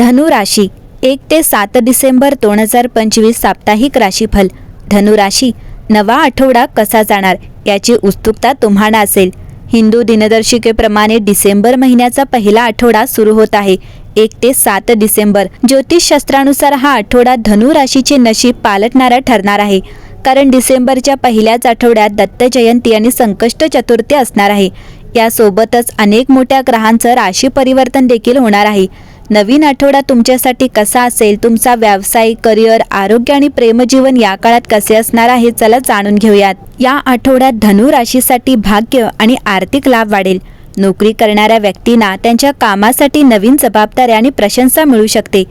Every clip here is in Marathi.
धनु राशी 1 ते 7 डिसेंबर 2025 साप्ताहिक राशीफल। धनु राशी, नवा आठवडा कसा जाणार याची उत्सुकता तुम्हाला असेल। हिंदू दिनदर्शिकेप्रमाणे डिसेंबर महिन्याचा पहिला आठवडा सुरू होत आहे 1 ते 7 डिसेंबर। ज्योतिषशास्त्रानुसार हा आठवडा धनु राशीचे नशीब पालटणारा ठरणार आहे, कारण डिसेंबरच्या पहिल्याच आठवड्यात दत्त जयंती आणि संकष्ट चतुर्थी असणार आहे। यासोबतच अनेक मोठ्या ग्रहांचं राशी परिवर्तन देखील होणार आहे। नवीन आठवडा तुमच्यासाठी कसा असेल, तुमचा व्यवसाय, करिअर, आरोग्य आणि प्रेमजीवन या काळात कसे असणार आहे, चला जाणून घेऊयात। या आठवड्यात धनु राशीसाठी भाग्य आणि आर्थिक लाभ वाढेल। नोकरी करणाऱ्या व्यक्तींना त्यांच्या कामासाठी नवीन जबाबदाऱ्या आणि प्रशंसा मिळू शकते।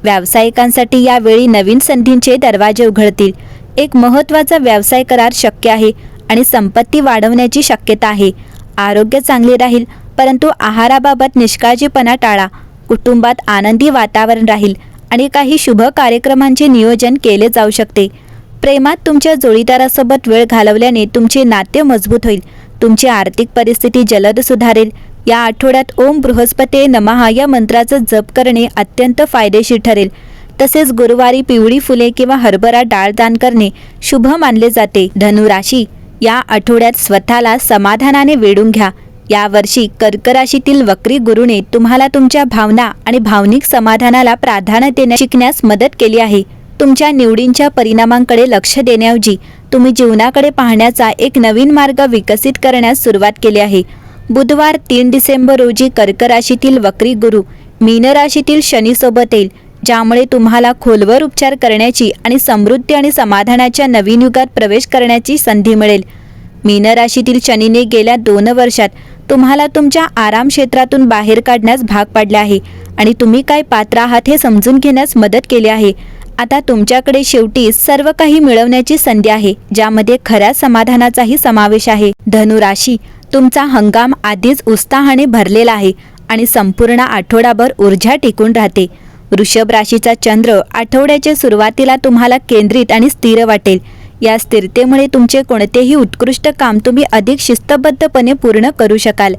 व्यावसायिकांसाठी यावेळी नवीन संधींचे दरवाजे उघडतील। एक महत्त्वाचा व्यवसाय करार शक्य आहे आणि संपत्ती वाढवण्याची शक्यता आहे। आरोग्य चांगले राहील, परंतु आहाराबाबत निष्काळजीपणा टाळा। कुटुंबात आनंदी वातावरण राहील आणि काही शुभ कार्यक्रमांचे नियोजन केले जाऊ शकते। प्रेमात तुमच्या जोडीदारासोबत वेळ घालवल्याने तुमचे नाते मजबूत होईल। तुमची आर्थिक परिस्थिती जलद सुधारेल। या आठवड्यात ओम बृहस्पते नमः या मंत्राचा जप करणे अत्यंत फायदेशीर ठरेल। तसेच गुरुवारी पिवळी फुले किंवा हरभरा डाळ दान करणे शुभ मानले जाते। धनु राशी, या आठवड्यात स्वतःला समाधानाने वेढून घ्या। यावर्षी कर्क राशीतील वक्री गुरुने तुम्हाला तुमच्या भावना आणि भावनिक समाधानाला प्राधान्य देण्यास शिकण्यास मदत केली आहे। तुमच्या निवडींच्या परिणामांकडे लक्ष देण्याऐवजी तुम्ही जीवनाकडे पाहण्याचा एक नवीन मार्ग विकसित करण्यास सुरुवात केली आहे। बुधवार 3 डिसेंबर रोजी कर्क राशीतील वक्री गुरु मीन राशीतील शनी सोबत येईल, ज्यामुळे तुम्हाला खोलवर उपचार करण्याची आणि समृद्धी आणि समाधानाच्या नवीन युगात प्रवेश करण्याची संधी मिळेल। मीन राशीतील शनीने गेल्या 2 वर्षात तुम्हाला तुमच्या आराम क्षेत्रातून बाहेर काढण्यास भाग पाडले आहे आणि तुम्ही काय पात्र आहात हे समजून घेण्यास मदत केली आहे। आता तुमच्याकडे शेवटी सर्व काही मिळवण्याची संधी आहे, ज्यामध्ये खऱ्या समाधानाचाही समावेश आहे। धनु राशी, तुमचा हंगाम आधीच उत्साहाने भरलेला आहे आणि संपूर्ण आठवडाभर ऊर्जा टिकून राहते। वृषभ राशीचा चंद्र आठवड्याच्या सुरुवातीला तुम्हाला केंद्रित आणि स्थिर वाटेल। या स्थिरतेमुळे तुमचे कोणतेही उत्कृष्ट काम तुम्ही अधिक शिस्तबद्धपणे पूर्ण करू शकाल।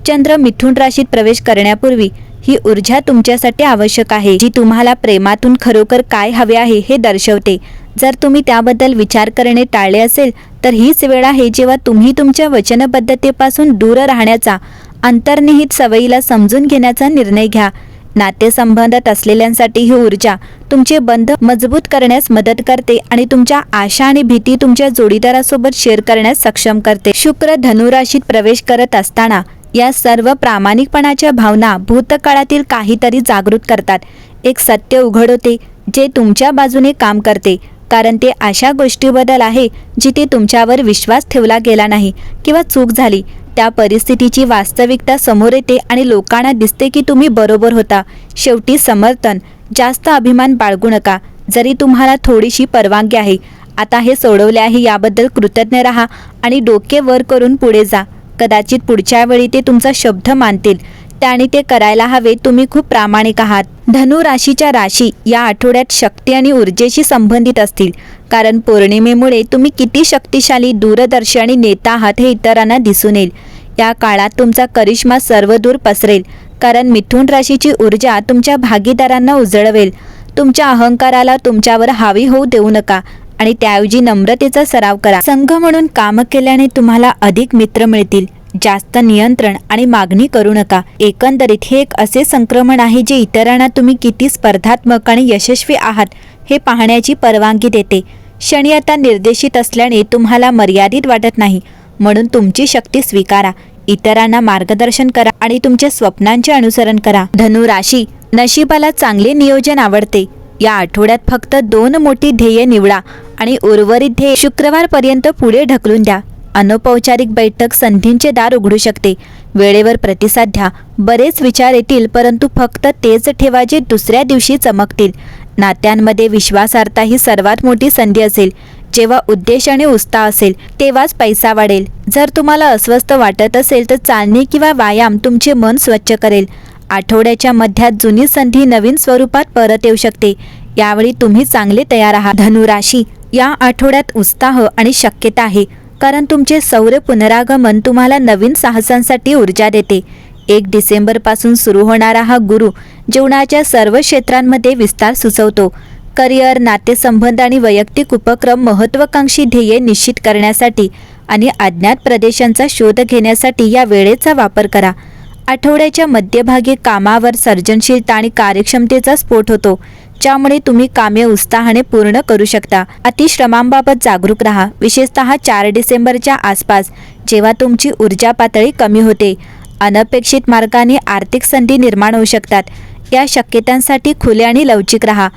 चंद्र मिथुन राशीत प्रवेश करण्यापूर्वी ही ऊर्जा तुमच्यासाठी आवश्यक आहे, जी तुम्हाला प्रेमातून खरोखर काय हवे आहे हे दर्शवते। जर तुम्ही त्याबद्दल विचार करणे टाळले असेल, तर हीच वेळ आहे जेव्हा तुम्ही तुमच्या वचनबद्धतेपासून दूर राहण्याचा, अंतर्निहित सवयीला समजून घेण्याचा निर्णय घ्या। नातेसंबंधात असलेल्यांसाठी ही ऊर्जा तुमचे बंध मजबूत करण्यास मदत करते आणि तुमच्या आशा आणि भीती तुमच्या जोडीदारासोबत शेअर करण्यास सक्षम करते। शुक्र धनु राशीत प्रवेश करत असताना या सर्व प्रामाणिकपणाच्या भावना भूतकाळातील काहीतरी जागृत करतात। एक सत्य उघड होते जे तुमच्या बाजूने काम करते, कारण ते अशा गोष्टीबद्दल आहे जिथे तुमच्यावर विश्वास ठेवला गेला नाही किंवा चूक झाली। त्या परिस्थितीची वास्तविकता समोर येते आणि लोकांना दिसते की तुम्ही बरोबर होता। शेवटी समर्थन, जास्त अभिमान बाळगू नका, जरी तुम्हाला थोडीशी परवानगी आहे। आता हे सोडवले आहे याबद्दल कृतज्ञ राहा आणि डोके वर करून पुढे जा। कदाचित पुढच्या वेळी ते तुमचा शब्द मानतील, त्याने ते करायला हवे। तुम्ही खूप प्रामाणिक आहात। धनु राशीच्या राशी या आठवड्यात शक्ती आणि ऊर्जेशी संबंधित असतील, कारण पौर्णिमेमुळे तुम्ही किती शक्तिशाली, दूरदर्शी आणि नेता आहात हे इतरांना दिसून येईल। या काळात तुमचा करिश्मा सर्वदूर पसरेल, कारण मिथुन राशीची ऊर्जा तुमच्या भागीदारांना उजळवेल। तुमच्या अहंकाराला तुमच्यावर हावी होऊ देऊ नका आणि त्याऐवजी नम्रतेचा सराव करा। संघ म्हणून काम केल्याने तुम्हाला अधिक मित्र मिळतील। जास्त नियंत्रण आणि मागणी करू नका। एकंदरीत हे एक असे संक्रमण आहे जे इतरांना तुम्ही किती स्पर्धात्मक आणि यशस्वी आहात हे पाहण्याची परवानगी देते। शनी आता निर्देशित असल्याने तुम्हाला मर्यादित वाटत नाही, म्हणून तुमची शक्ती स्वीकारा, इतरांना मार्गदर्शन करा आणि तुमच्या स्वप्नांचे अनुसरण करा। धनु राशी, नशिबाला चांगले नियोजन आवडते। या आठवड्यात फक्त 2 मोठी ध्येय निवडा आणि उर्वरित ध्येय शुक्रवारपर्यंत पुढे ढकलून द्या। अनौपचारिक बैठक संधींचे दार उघडू शकते। वेळेवर प्रतिसाद द्या। बरेच विचार येतील, परंतु फक्त तेच ठेवा जे दुसऱ्या दिवशी चमकतील। नात्यांमध्ये विश्वासार्हता ही सर्वात मोठी संधी असेल। जेव्हा उद्देश आणि उत्साह असेल तेव्हाच पैसा वाढेल। जर तुम्हाला अस्वस्थ वाटत असेल तर चालणे किंवा व्यायाम तुमचे मन स्वच्छ करेल। आठवड्याच्या मध्यात जुनी संधी नवीन स्वरूपात परत येऊ शकते। यावेळी तुम्ही चांगले तयार आहात। धनु राशी, या आठवड्यात उत्साह आणि शक्यता आहे, कारण तुमचे सौर पुनरागमन तुम्हाला नवीन साहसांसाठी ऊर्जा देते। 1 डिसेंबरपासून सुरू होणारा हा गुरु जीवनाच्या सर्व क्षेत्रांमध्ये विस्तार सुचवतो. करिअर, नातेसंबंध आणि वैयक्तिक उपक्रम महत्त्वाकांक्षी ध्येये निश्चित करण्यासाठी आणि अज्ञात प्रदेशांचा शोध घेण्यासाठी या वेळेचा वापर करा. आठवड्याच्या मध्यभागी कामावर सर्जनशीलता आणि कार्यक्षमतेचा स्फोट होतो, ज्यामुळे तुम्ही कामे उत्साहाने पूर्ण करू शकता. अतिश्रमांबाबत जागरूक राहा, विशेषतः 4 डिसेंबरच्या आसपास, जेव्हा तुमची ऊर्जा पातळी कमी होते. अनपेक्षित मार्गाने आर्थिक संधी निर्माण होऊ शकतात. या शक्यतांसाठी खुले आणि लवचिक राहा.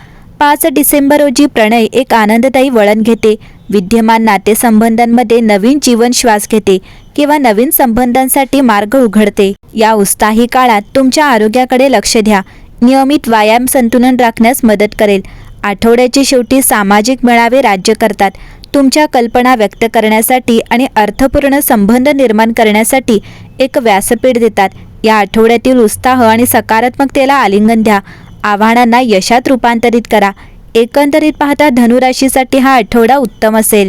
5 डिसेंबर रोजी प्रणय एक आनंददायी वळण घेते. विद्यमान नातेसंबंधांमध्ये नवीन जीवन श्वास घेते किंवा नवीन संबंधांसाठी मार्ग उघडते. या उत्साही काळात तुमच्या आरोग्याकडे लक्ष द्या. नियमित व्यायाम संतुलन राखण्यास मदत करेल. आठवड्याच्या शेवटी सामाजिक मेळावे राज्य करतात. तुमच्या कल्पना व्यक्त करण्यासाठी आणि अर्थपूर्ण संबंध निर्माण करण्यासाठी एक व्यासपीठ देतात. या आठवड्यातील उत्साह आणि सकारात्मकतेला आलिंगन द्या. आव्हानांना यशात रूपांतरित करा. एकंदरीत पाहता धनुराशीसाठी हा आठवडा उत्तम असेल.